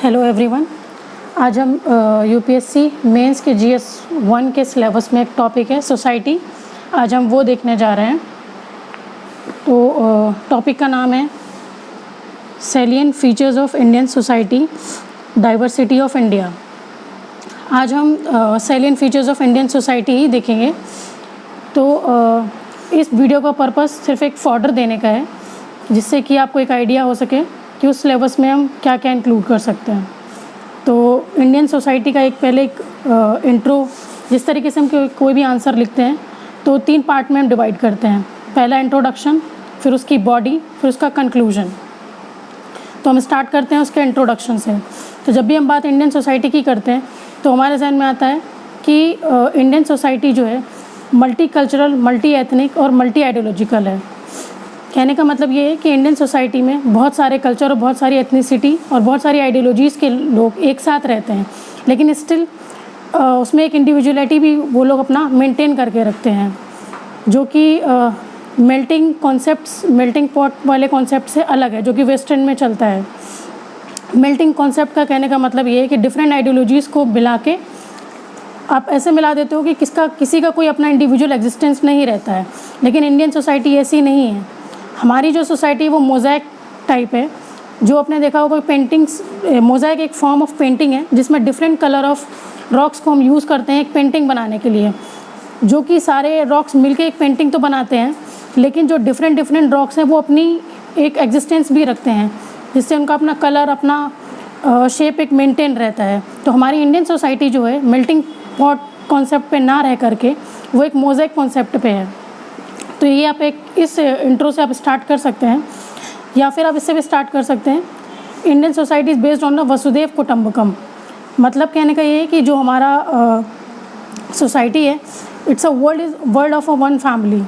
Hello everyone. आज हम UPSC mains के जीएस 1 के सिलेबस में एक टॉपिक है सोसाइटी। आज हम वो देखने जा रहे हैं। तो टॉपिक का नाम है salient features of Indian society, diversity of India. आज हम salient features of Indian society ही देखेंगे। तो इस वीडियो का पर्पस सिर्फ एक फॉर्डर देने का है, जिससे कि आपको एक आइडिया हो सके कि उस सिलेबस में हम क्या क्या इंक्लूड कर सकते हैं। तो इंडियन सोसाइटी का पहले एक इंट्रो, जिस तरीके से हम कोई भी आंसर लिखते हैं तो 3 पार्ट में हम डिवाइड करते हैं। पहला इंट्रोडक्शन, फिर उसकी बॉडी, फिर उसका कंक्लूजन। तो हम स्टार्ट करते हैं उसके इंट्रोडक्शन से। तो जब भी हम बात इंडियन सोसाइटी की करते हैं तो हमारे जहन में आता है कि इंडियन सोसाइटी जो है मल्टी कल्चरल, मल्टी एथनिक और मल्टी आइडियोलॉजिकल है। कहने का मतलब ये है कि इंडियन सोसाइटी में बहुत सारे कल्चर और बहुत सारी एथनिसिटी और बहुत सारी आइडियोलॉजीज़ के लोग एक साथ रहते हैं, लेकिन स्टिल उसमें एक इंडिविजुअलिटी भी वो लोग अपना मेंटेन करके रखते हैं, जो कि मेल्टिंग कॉन्सेप्ट्स, मेल्टिंग पॉट वाले कॉन्सेप्ट से अलग है, जो कि वेस्टर्न में चलता है। मेल्टिंग कॉन्सेप्ट का कहने का मतलब ये है कि डिफरेंट आइडियोलॉजीज़ को मिला के आप ऐसे मिला देते हो कि किसी का कोई अपना इंडिविजुअल एग्जिस्टेंस नहीं रहता है। लेकिन इंडियन सोसाइटी ऐसी नहीं है। हमारी जो सोसाइटी है वो मोज़ाइक टाइप है। जो आपने देखा होगा पेंटिंग्स, मोज़ाइक एक फॉर्म ऑफ पेंटिंग है जिसमें डिफरेंट कलर ऑफ रॉक्स को हम यूज़ करते हैं एक पेंटिंग बनाने के लिए, जो कि सारे रॉक्स मिलके एक पेंटिंग तो बनाते हैं, लेकिन जो डिफरेंट रॉक्स हैं वो अपनी एक एग्जिस्टेंस भी रखते हैं, जिससे उनका अपना कलर, अपना शेप एक मेंटेन रहता है। तो हमारी इंडियन सोसाइटी जो है मेल्टिंग पॉट कॉन्सेप्ट पे ना रह करके वो एक मोज़ाइक कॉन्सेप्ट पे है। तो ये आप एक इस इंट्रो से आप स्टार्ट कर सकते हैं, या फिर आप इससे भी स्टार्ट कर सकते हैं। Indian society is based on the वसुदेव कुटुंबकम। मतलब कहने का ये है कि जो हमारा सोसाइटी है, it's a world of a one family.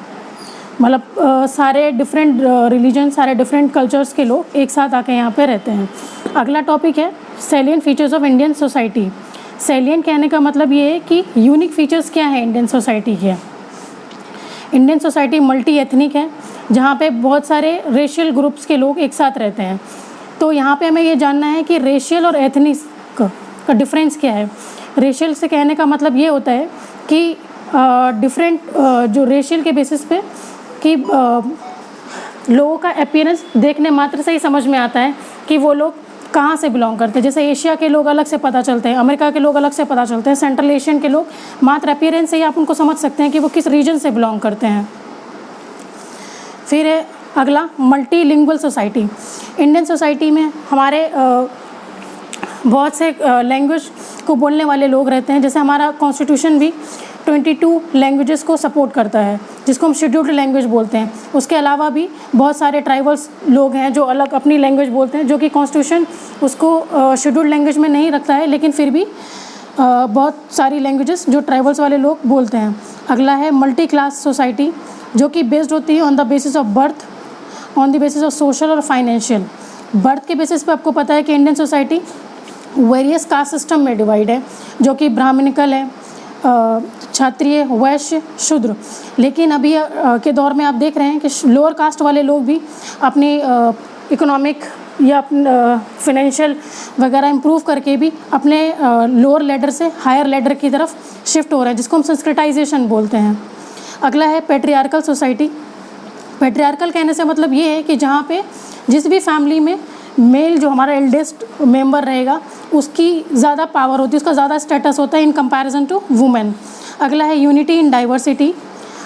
मतलब सारे डिफरेंट रिलीजन, सारे डिफरेंट कल्चर्स के लोग एक साथ आके यहाँ पे रहते हैं। अगला टॉपिक है salient features of Indian society. Salient कहने का मतलब ये है कि यूनिक फीचर्स क्या हैं इंडियन सोसाइटी के। इंडियन सोसाइटी मल्टी एथनिक है, जहाँ पे बहुत सारे रेशियल ग्रुप्स के लोग एक साथ रहते हैं। तो यहाँ पे हमें ये जानना है कि रेशियल और एथनिक का डिफरेंस क्या है। रेशियल से कहने का मतलब ये होता है कि डिफरेंट जो रेशियल के बेसिस पे कि लोगों का अपीयरेंस देखने मात्र से ही समझ में आता है कि वो लोग कहाँ से बिलोंग करते हैं। जैसे एशिया के लोग अलग से पता चलते हैं, अमेरिका के लोग अलग से पता चलते हैं, सेंट्रल एशियन के लोग मात्र अपीयरेंस से ही आप उनको समझ सकते हैं कि वो किस रीजन से बिलोंग करते हैं। फिर है अगला मल्टीलिंगुअल सोसाइटी। इंडियन सोसाइटी में हमारे बहुत से लैंग्वेज को बोलने वाले लोग रहते हैं। जैसे हमारा कॉन्स्टिट्यूशन भी 22 लैंग्वेजेस को सपोर्ट करता है, जिसको हम शेड्यूल्ड लैंग्वेज बोलते हैं। उसके अलावा भी बहुत सारे ट्राइबल्स लोग हैं जो अलग अपनी लैंग्वेज बोलते हैं, जो कि कॉन्स्टिट्यूशन उसको शेड्यूल्ड लैंग्वेज में नहीं रखता है, लेकिन फिर भी बहुत सारी लैंग्वेजेस जो ट्राइबल्स वाले लोग बोलते हैं। अगला है मल्टी क्लास सोसाइटी, जो कि बेस्ड होती है on the basis of birth, on the basis of social और फाइनेंशियल। बर्थ के बेसिस पे आपको पता है कि Indian society various caste system में डिवाइड है, जो कि ब्राह्मणिकल है, क्षत्रिय, वैश्य, शूद्र। लेकिन अभी के दौर में आप देख रहे हैं कि लोअर कास्ट वाले लोग भी अपनी इकोनॉमिक या फाइनेंशियल वगैरह इम्प्रूव करके भी अपने लोअर लेडर से हायर लेडर की तरफ शिफ्ट हो रहे हैं, जिसको हम संस्कृताइजेशन बोलते हैं। अगला है पैट्रियार्कल सोसाइटी। पैट्रियार्कल कहने से मतलब ये है कि जहाँ पे जिस भी फैमिली में मेल जो हमारा एल्डेस्ट मेंबर रहेगा उसकी ज़्यादा पावर होती है, उसका ज़्यादा स्टेटस होता है इन कंपैरिजन टू वुमेन। अगला है यूनिटी इन डाइवर्सिटी।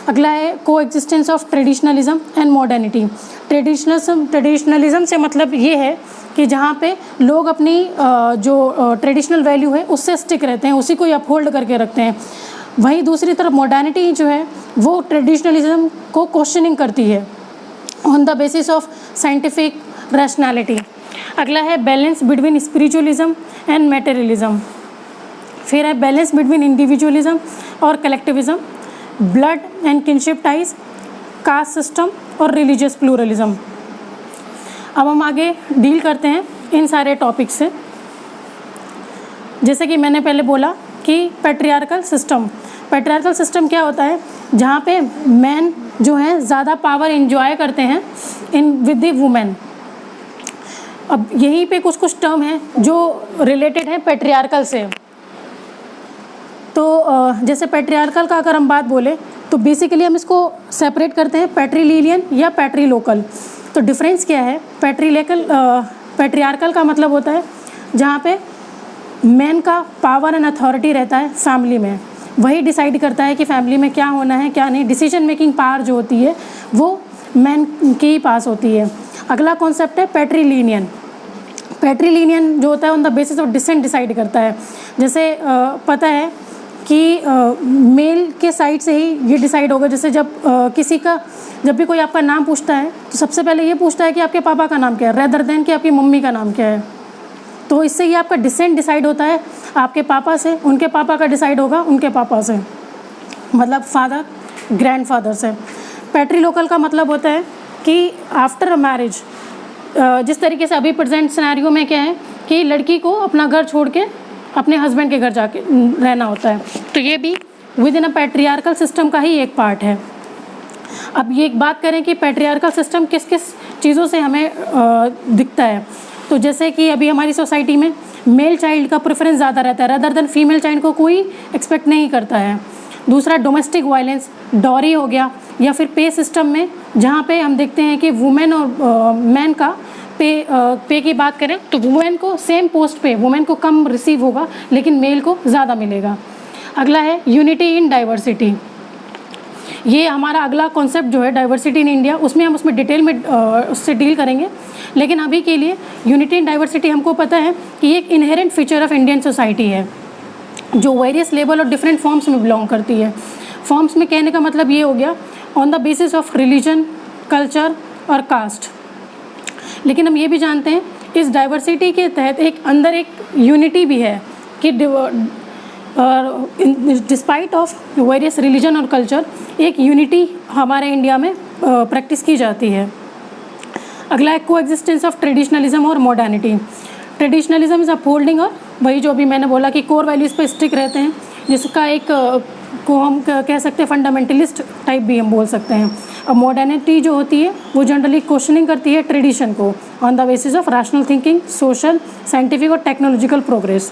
अगला है को existence of traditionalism and modernity. Traditionalism से मतलब ये है कि जहाँ पे लोग अपनी जो ट्रेडिशनल वैल्यू है उससे स्टिक रहते हैं, उसी को अपहोल्ड करके रखते हैं। वहीं दूसरी तरफ मॉडर्निटी जो है वो ट्रेडिशनलिज्म को क्वेश्चनिंग करती है on the basis of scientific rationality. अगला है balance between spiritualism and materialism. फिर है बैलेंस बिटवीन इंडिविजुअलिज्म और collectivism, blood and kinship ties, caste system और रिलीजियस प्लूरलिज्म। अब हम आगे डील करते हैं इन सारे टॉपिक से। जैसे कि मैंने पहले बोला कि पैट्रियार्कल सिस्टम क्या होता है, जहाँ पे मैन जो है ज़्यादा पावर एंजॉय करते हैं इन विद द वुमेन। अब यहीं पे कुछ कुछ टर्म हैं जो रिलेटेड हैं पैट्रियार्कल से। तो जैसे पैट्रियार्कल का अगर हम बात बोले तो बेसिकली हम इसको सेपरेट करते हैं पैट्रीलिनियन या पैट्रीलोकल। तो डिफरेंस क्या है? पैट्रियार्कल का मतलब होता है जहाँ पे मैन का पावर एंड अथॉरिटी रहता है फैमिली में, वही डिसाइड करता है कि फैमिली में क्या होना है क्या नहीं। डिसीजन मेकिंग पावर जो होती है वो मैन के ही पास होती है। अगला कॉन्सेप्ट है पैट्रीलिनियन। पैट्रीलिनियन जो होता है on the basis of descent decide करता है। जैसे पता है कि मेल के साइड से ही ये डिसाइड होगा। जैसे जब भी कोई आपका नाम पूछता है तो सबसे पहले ये पूछता है कि आपके पापा का नाम क्या है, रेदर देन कि आपकी मम्मी का नाम क्या है। तो इससे ये आपका डिसेंट डिसाइड होता है आपके पापा से, उनके पापा का डिसाइड होगा उनके पापा से, मतलब फादर ग्रैंडफादर से। पैट्रीलोकल का मतलब होता है कि आफ्टर मैरिज, जिस तरीके से अभी प्रेजेंट सिनेरियो में क्या है कि लड़की को अपना घर छोड़ के अपने हस्बैंड के घर जाके रहना होता है, तो ये भी with in a patriarchal system का ही एक पार्ट है। अब ये एक बात करें कि पैट्रियार्कल सिस्टम किस किस चीज़ों से हमें दिखता है। तो जैसे कि अभी हमारी सोसाइटी में मेल चाइल्ड का प्रेफरेंस ज़्यादा रहता है, रदर देन फीमेल चाइल्ड को कोई एक्सपेक्ट नहीं करता है। दूसरा डोमेस्टिक वायलेंस, डॉरी हो गया, या फिर पे सिस्टम में जहाँ पे हम देखते हैं कि वुमेन और मैन का पे की बात करें तो वुमेन को सेम पोस्ट पे वुमेन को कम रिसीव होगा लेकिन मेल को ज़्यादा मिलेगा। अगला है यूनिटी इन डाइवर्सिटी। ये हमारा अगला कॉन्सेप्ट जो है डाइवर्सिटी इन इंडिया, उसमें हम उसमें डिटेल में उससे डील करेंगे। लेकिन अभी के लिए यूनिटी इन डाइवर्सिटी हमको पता है कि ये एक inherent feature of Indian society है जो वेरियस लेवल और डिफरेंट फॉर्म्स में बिलोंग करती है। फॉर्म्स में कहने का मतलब ये हो गया on the basis of religion, culture और कास्ट। लेकिन हम ये भी जानते हैं इस डाइवर्सिटी के तहत एक अंदर एक यूनिटी भी है कि डिस्पाइट ऑफ वेरियस रिलीजन और कल्चर एक यूनिटी हमारे इंडिया में प्रैक्टिस की जाती है। अगला है कोएग्जिस्टेंस ऑफ ट्रेडिशनलिज्म और मॉडर्निटी। ट्रेडिशनलिज्म इज अपहोल्डिंग, और वही जो अभी मैंने बोला कि कोर वैल्यूज़ पे स्टिक रहते हैं, जिसका एक को हम कह सकते हैं फंडामेंटलिस्ट टाइप भी हम बोल सकते हैं। अब मॉडर्निटी जो होती है वो जनरली क्वेश्चनिंग करती है ट्रेडिशन को on the basis of rational thinking, social, scientific और टेक्नोलॉजिकल प्रोग्रेस।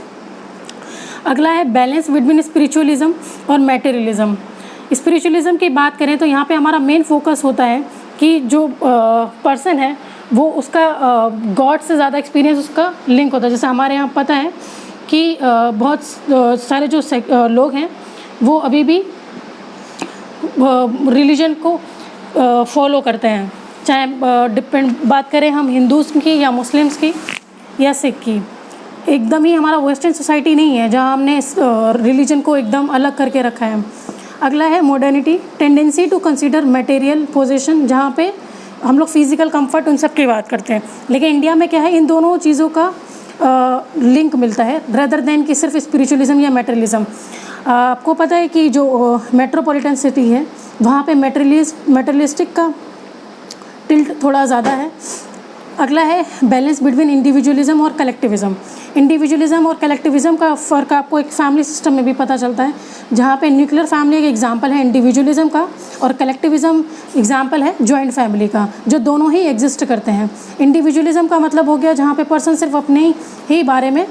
अगला है बैलेंस बिटवीन स्पिरिचुअलिज्म और मटेरियलिज्म। स्पिरिचुअलिज्म की बात करें तो यहाँ पे हमारा मेन फोकस होता है कि जो पर्सन है वो उसका गॉड से ज़्यादा एक्सपीरियंस उसका लिंक होता है। जैसे हमारे यहाँ पता है कि बहुत सारे जो लोग हैं वो अभी भी रिलीजन को फॉलो करते हैं, चाहे बात करें हम हिंदूज़ की या मुस्लिम्स की या सिख की। एकदम ही हमारा वेस्टर्न सोसाइटी नहीं है जहाँ हमने रिलीजन को एकदम अलग करके रखा है। अगला है modernity, tendency to consider material position, जहाँ पे हम लोग फिजिकल कंफर्ट उन सब की बात करते हैं। लेकिन इंडिया में क्या है, इन दोनों चीज़ों का लिंक मिलता है रदर देन कि सिर्फ स्पिरिचुअलिज्म या मटेरियलिज्म। आपको पता है कि जो मेट्रोपॉलिटन सिटी है वहाँ पे मटेरियलिस्टिक का टिल्ट थोड़ा ज़्यादा है। अगला है बैलेंस बिटवीन इंडिविजुअलिज्म और कलेक्टिविज्म। इंडिविजुअलिज्म और कलेक्टिविज्म का फ़र्क आपको एक फैमिली सिस्टम में भी पता चलता है, जहाँ पे न्यूक्लियर फैमिली एक एग्जांपल है इंडिविजुअलिज्म का और कलेक्टिविज्म एग्जांपल है जॉइंट फैमिली का, जो दोनों ही एग्जिस्ट करते हैं। इंडिविजुअलिज्म का मतलब हो गया जहाँ पे पर्सन सिर्फ अपने ही बारे में